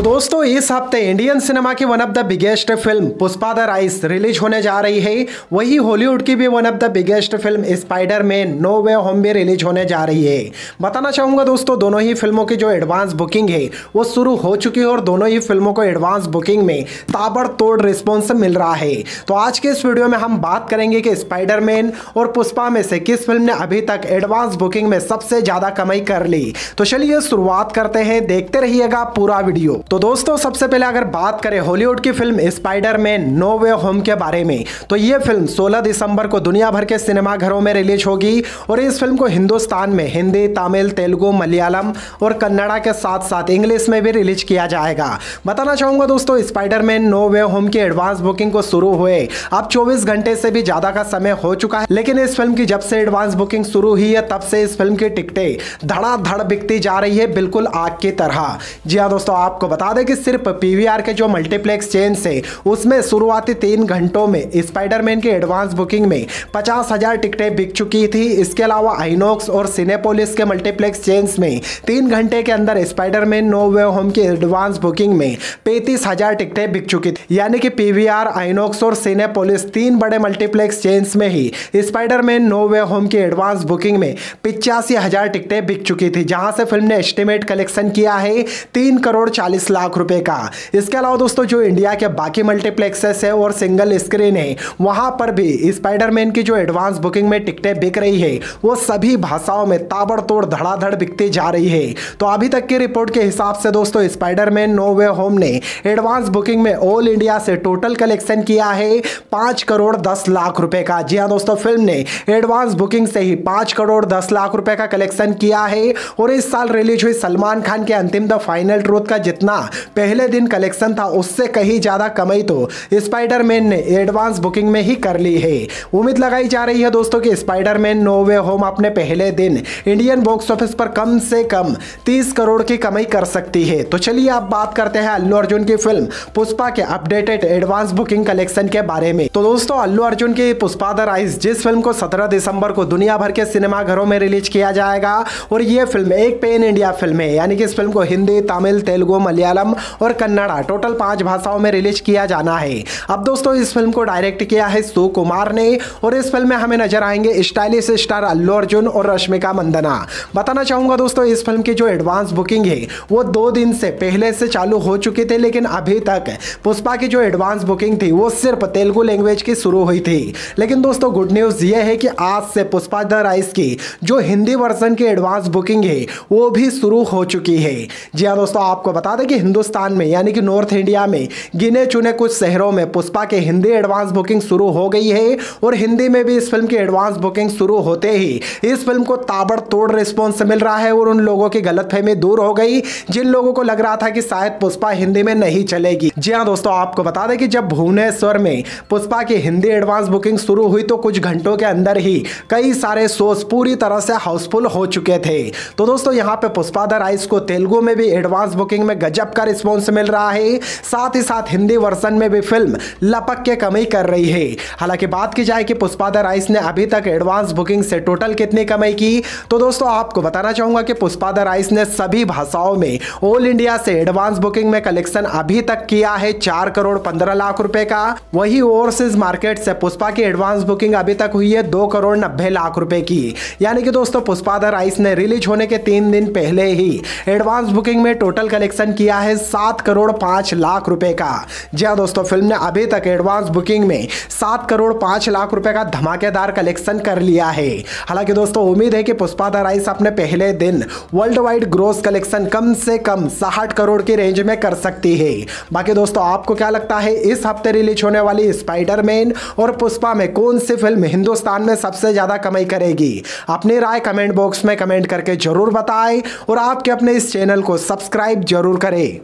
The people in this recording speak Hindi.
तो दोस्तों इस हफ्ते इंडियन सिनेमा की one of the biggest film Pushpa the rise release होने जा रही है। वही हॉलीवुड की भी one of the biggest film Spiderman no way home भी रिलीज होने जा रही है। बताना चाहूंगा दोस्तों दोनों ही फिल्मों की जो एडवांस बुकिंग है वो शुरू हो चुकी है और दोनों ही फिल्मों को एडवांस बुकिंग में ताबड़तोड़ रिस्पॉन्स मिल रहा है। तो आज के इस वीडियो में हम बात करेंगे कि स्पाइडरमैन और पुष्पा में से किस फिल्म ने अभी तक एडवांस बुकिंग में सबसे ज्यादा कमाई कर ली। तो चलिए शुरुआत करते हैं, देखते रहिएगा पूरा वीडियो। तो दोस्तों सबसे पहले अगर बात करें हॉलीवुड की film Spiderman no way home के बारे में, तो ये फिल्म 16 दिसंबर को दुनिया भर के सिनेमा घरों में रिलीज होगी और इस फिल्म को हिंदुस्तान में हिंदी, तमिल, तेलुगु, मलयालम और कन्नड़ा के साथ साथ इंग्लिश में भी रिलीज किया जाएगा। बताना चाहूंगा दोस्तों स्पाइडरमैन नो वे होम की एडवांस बुकिंग को शुरू हुए अब 24 घंटे से भी ज्यादा का समय हो चुका है, लेकिन इस फिल्म की जब से एडवांस बुकिंग शुरू हुई है तब से इस फिल्म की टिकटें धड़ाधड़ बिकती जा रही है, बिल्कुल आग की तरह। जी हाँ दोस्तों, आपको बता दें कि सिर्फ पीवीआर के जो मल्टीप्लेक्स चेन से उसमें शुरुआती 3 घंटों में स्पाइडरमैन की एडवांस बुकिंग में 50,000 टिकटें बिक चुकी थी। इसके अलावा आइनॉक्स और सिनेपोलिस के मल्टीप्लेक्स चेन्स में 3 घंटे के अंदर स्पाइडरमैन नो वे होम की एडवांस बुकिंग में 35,000 टिकटें बिक चुकी थी। यानी कि पीवीआर, आइनॉक्स और सिनेपोलिस 3 बड़े मल्टीप्लेक्स चेन्स में ही स्पाइडरमैन नो वे होम की एडवांस बुकिंग में 85,000 टिकटें बिक चुकी थी, जहां से फिल्म ने एस्टिमेट कलेक्शन किया है 3 करोड़ 40 लाख रुपए का। इसके अलावा दोस्तों जो इंडिया के बाकी मल्टीप्लेक्सेस है और सिंगल स्क्रीन है वहां पर भी स्पाइडरमैन की जो एडवांस बुकिंग में टिकटें बिक रही है वो सभी भाषाओं में ताबड़तोड़ धड़ाधड़ बिकती जा रही है। तो अभी तक की रिपोर्ट के हिसाब से दोस्तों स्पाइडरमैन नो वे होम ने एडवांस बुकिंग में ऑल इंडिया से टोटल कलेक्शन किया है 5 करोड़ 10 लाख रुपए का। जी हाँ दोस्तों, फिल्म ने एडवांस बुकिंग से ही 5 करोड़ 10 लाख रुपए का कलेक्शन किया है और इस साल रिलीज हुई सलमान खान के अंतिम द फाइनल ट्रूथ का जितना पहले दिन कलेक्शन था उससे कहीं ज्यादा कमाई तो स्पाइडरमैन ने एडवांस बुकिंग में ही कर ली है। उम्मीद लगाई जा रही है दोस्तों कि स्पाइडरमैन नो वे होम अपने पहले दिन इंडियन बॉक्स ऑफिस पर कम से कम 30 करोड़ की कमाई कर सकती है। तो चलिए अब बात करते हैं अल्लू अर्जुन की फिल्म पुष्पा के अपडेटेड एडवांस बुकिंग कलेक्शन के बारे में। तो दोस्तों अल्लू अर्जुन की पुष्पा द राइज जिस फिल्म को 17 दिसंबर को दुनिया भर के सिनेमा घरों में रिलीज किया जाएगा और यह फिल्म एक पैन इंडिया फिल्म है, यानी कि इस फिल्म को हिंदी, तमिल, तेलुगु, मलयालम और कन्नड़ा टोटल 5 भाषाओं में रिलीज किया जाना है। अब दोस्तों इस फिल्म को डायरेक्ट किया है सुकुमार ने और इस फिल्म में हमें नजर आएंगे स्टाइलिश स्टार अल्लू अर्जुन और रश्मिका मंदाना। बताना चाहूंगा दोस्तों इस फिल्म की जो एडवांस बुकिंग है वो 2 दिन से पहले से चालू हो चुकी थी, लेकिन अभी तक पुष्पा की जो एडवांस बुकिंग थी वो सिर्फ तेलुगु लैंग्वेज की शुरू हुई थी। लेकिन दोस्तों गुड न्यूज ये है कि आज से पुष्पा द राइज की जो हिंदी वर्जन की एडवांस बुकिंग है वो भी शुरू हो चुकी है। जी हाँ दोस्तों, आपको बता दें कि हिंदुस्तान में यानी कि नॉर्थ इंडिया में गिने चुने कुछ शहरों में पुष्पा के हिंदी एडवांस बुकिंग शुरू हो गई है और हिंदी में भी इस फिल्म की एडवांस बुकिंग शुरू होते ही इस फिल्म को ताबड़तोड़ रिस्पॉन्स मिल रहा है और उन लोगों की गलतफहमी दूर हो गई जिन लोगों को लग रहा था कि शायद पुष्पा हिंदी में नहीं चलेगी। जी हाँ दोस्तों, आपको बता दें कि जब भुवनेश्वर में पुष्पा की हिंदी एडवांस बुकिंग शुरू हुई तो कुछ घंटों के अंदर ही कई सारे शोज पूरी तरह से हाउसफुल हो चुके थे। तो दोस्तों यहाँ पे पुष्पा द राइज को तेलुगु में भी एडवांस बुकिंग में गजब का रिस्पॉन्स मिल रहा है, साथ ही साथ हिंदी वर्जन में भी फिल्म लपक के कमाई कर रही है। हालांकि बात की जाए कि पुष्पा द राइज ने अभी तक एडवांस बुकिंग से टोटल कितनी कमाई की, तो दोस्तों आपको बताना चाहूंगा कि पुष्पा द राइज ने सभी भाषाओं में ऑल इंडिया से एडवांस बुकिंग में कलेक्शन अभी तक किया है 4 करोड़ 15 लाख रुपए का। वही ओवरसीज मार्केट से पुष्पा की एडवांस बुकिंग अभी तक हुई है 2 करोड़ 90 लाख रुपए की। यानी कि दोस्तों पुष्पा द राइज ने रिलीज होने के 3 दिन पहले ही एडवांस बुकिंग में टोटल कलेक्शन किया है 7 करोड़ 5 लाख रुपए का। जी हाँ दोस्तों, फिल्म ने अभी तक एडवांस बुकिंग में 7 करोड़ 5 लाख रुपए का धमाकेदार कलेक्शन कर लिया है। हालांकि दोस्तों उम्मीद है कि पुष्पा द राइज अपने पहले दिन वर्ल्ड वाइड ग्रोस कलेक्शन कम से कम 60 करोड़ की रेंज में कर सकती है। बाकी दोस्तों आपको क्या लगता है इस हफ्ते रिलीज होने वाली स्पाइडरमैन और पुष्पा में कौन सी फिल्म हिंदुस्तान में सबसे ज्यादा कमाई करेगी? अपनी राय कमेंट बॉक्स में कमेंट करके जरूर बताएं और आपके अपने इस चैनल को सब्सक्राइब जरूर करें।